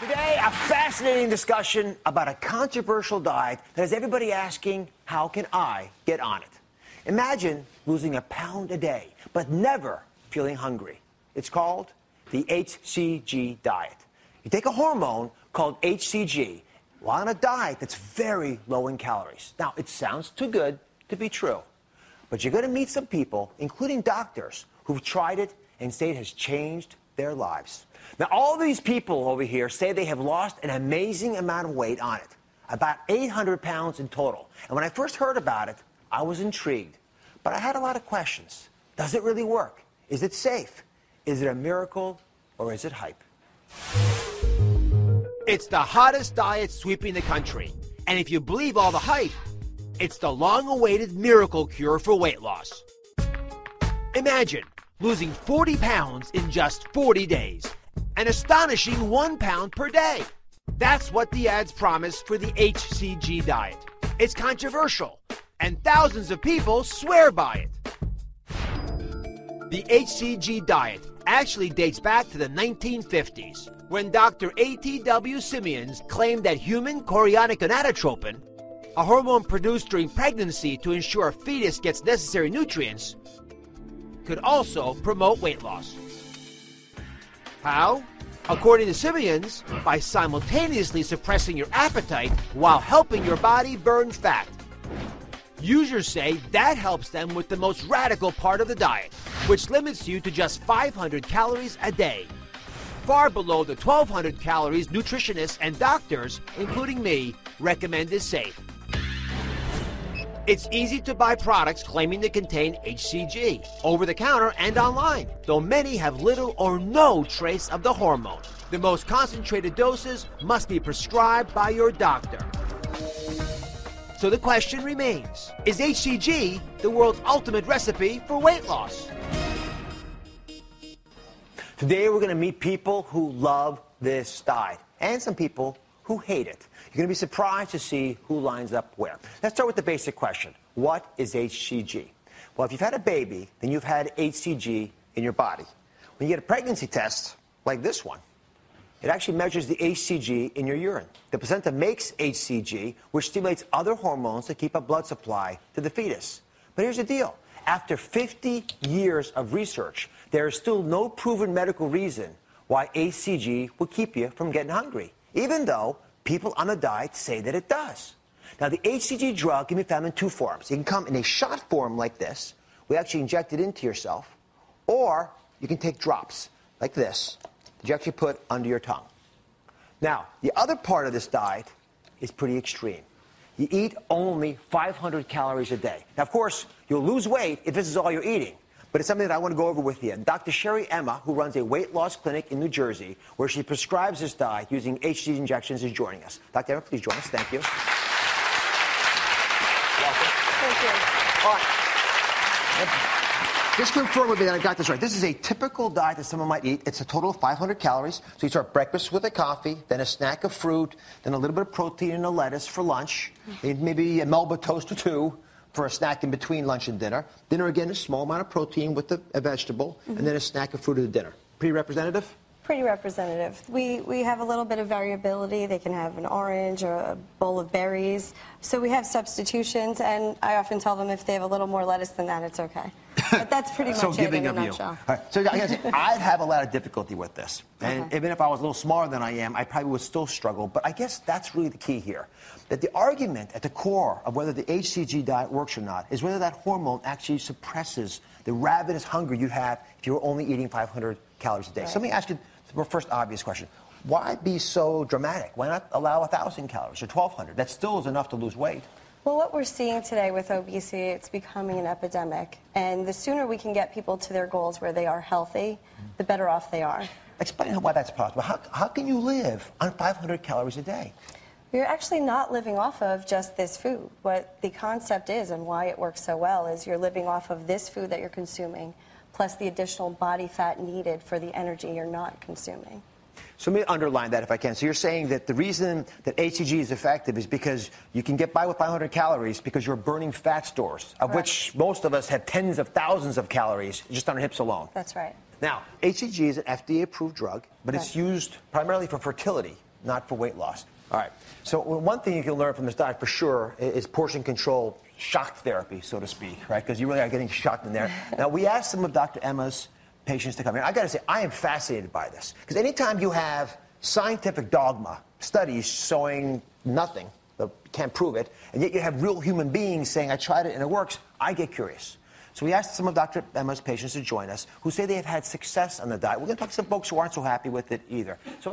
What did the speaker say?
Today, a fascinating discussion about a controversial diet that has everybody asking, how can I get on it? Imagine losing a pound a day, but never feeling hungry. It's called the HCG diet. You take a hormone called HCG while on a diet that's very low in calories. Now, it sounds too good to be true, but you're going to meet some people, including doctors, who've tried it and say it has changed their lives. Now, all these people over here say they have lost an amazing amount of weight on it, about 800 pounds in total. And when I first heard about it, I was intrigued. But I had a lot of questions. Does it really work? Is it safe? Is it a miracle, or is it hype? It's the hottest diet sweeping the country. And if you believe all the hype, it's the long-awaited miracle cure for weight loss. Imagine losing 40 pounds in just 40 days. An astonishing 1 pound per day. That's what the ads promise for the HCG diet. It's controversial, and thousands of people swear by it. The HCG diet actually dates back to the 1950s, when Dr. A.T.W. Simeons claimed that human chorionic gonadotropin, a hormone produced during pregnancy to ensure a fetus gets necessary nutrients, could also promote weight loss. How? According to Simeons, by simultaneously suppressing your appetite while helping your body burn fat. Users say that helps them with the most radical part of the diet, which limits you to just 500 calories a day. Far below the 1,200 calories nutritionists and doctors, including me, recommend is safe. It's easy to buy products claiming to contain HCG, over the counter and online, though many have little or no trace of the hormone. The most concentrated doses must be prescribed by your doctor. So the question remains, is HCG the world's ultimate recipe for weight loss? Today, we're going to meet people who love this diet and some people who hate it. You're going to be surprised to see who lines up where. Let's start with the basic question. What is HCG? Well, if you've had a baby, then you've had HCG in your body. When you get a pregnancy test, like this one, it actually measures the HCG in your urine. The placenta makes HCG, which stimulates other hormones to keep a blood supply to the fetus. But here's the deal. After 50 years of research, there is still no proven medical reason why HCG will keep you from getting hungry, even though people on a diet say that it does. Now, the HCG drug can be found in two forms. It can come in a shot form like this. We actually inject it into yourself. Or you can take drops like this that you actually put under your tongue. Now, the other part of this diet is pretty extreme. You eat only 500 calories a day. Now, of course, you'll lose weight if this is all you're eating. But it's something that I want to go over with you. Dr. Sherry Emma, who runs a weight loss clinic in New Jersey, where she prescribes this diet using HCG injections, is joining us. Dr. Emma, please join us. Thank you. Welcome. Thank you. All right. Just confirm with me that I got this right. This is a typical diet that someone might eat. It's a total of 500 calories. So you start breakfast with a coffee, then a snack of fruit, then a little bit of protein and a lettuce for lunch, maybe a Melba toast or two for a snack in between lunch and dinner. Dinner, again, a small amount of protein with a vegetable, and then a snack of fruit at the dinner. Pretty representative? Pretty representative. We have a little bit of variability. They can have an orange or a bowl of berries. So we have substitutions, and I often tell them if they have a little more lettuce than that, it's okay. But that's pretty much it in a nutshell. All right. So I gotta say, I'd have a lot of difficulty with this. And even if I was a little smaller than I am, I probably would still struggle. But I guess that's really the key here. That the argument at the core of whether the HCG diet works or not is whether that hormone actually suppresses the ravenous hunger you'd have if you were only eating 500 calories a day. Right. So let me ask you the first obvious question. Why be so dramatic? Why not allow 1,000 calories or 1,200? That still is enough to lose weight. Well, what we're seeing today with obesity, it's becoming an epidemic. And the sooner we can get people to their goals where they are healthy, the better off they are. Explain why that's possible. How can you live on 500 calories a day? You're actually not living off of just this food. What the concept is and why it works so well is you're living off of this food that you're consuming, plus the additional body fat needed for the energy you're not consuming. So let me underline that if I can. So you're saying that the reason that HCG is effective is because you can get by with 500 calories because you're burning fat stores, of which most of us have tens of thousands of calories just on our hips alone. That's right. Now, HCG is an FDA-approved drug, but it's used primarily for fertility. not for weight loss. All right. So one thing you can learn from this diet for sure is portion control, shock therapy, so to speak, right? Because you really are getting shocked in there. Now, we asked some of Dr. Emma's patients to come here. I got to say, I am fascinated by this. Because anytime you have scientific dogma, studies showing nothing, you can't prove it, and yet you have real human beings saying, I tried it and it works, I get curious. So we asked some of Dr. Emma's patients to join us who say they have had success on the diet. We're going to talk to some folks who aren't so happy with it either. So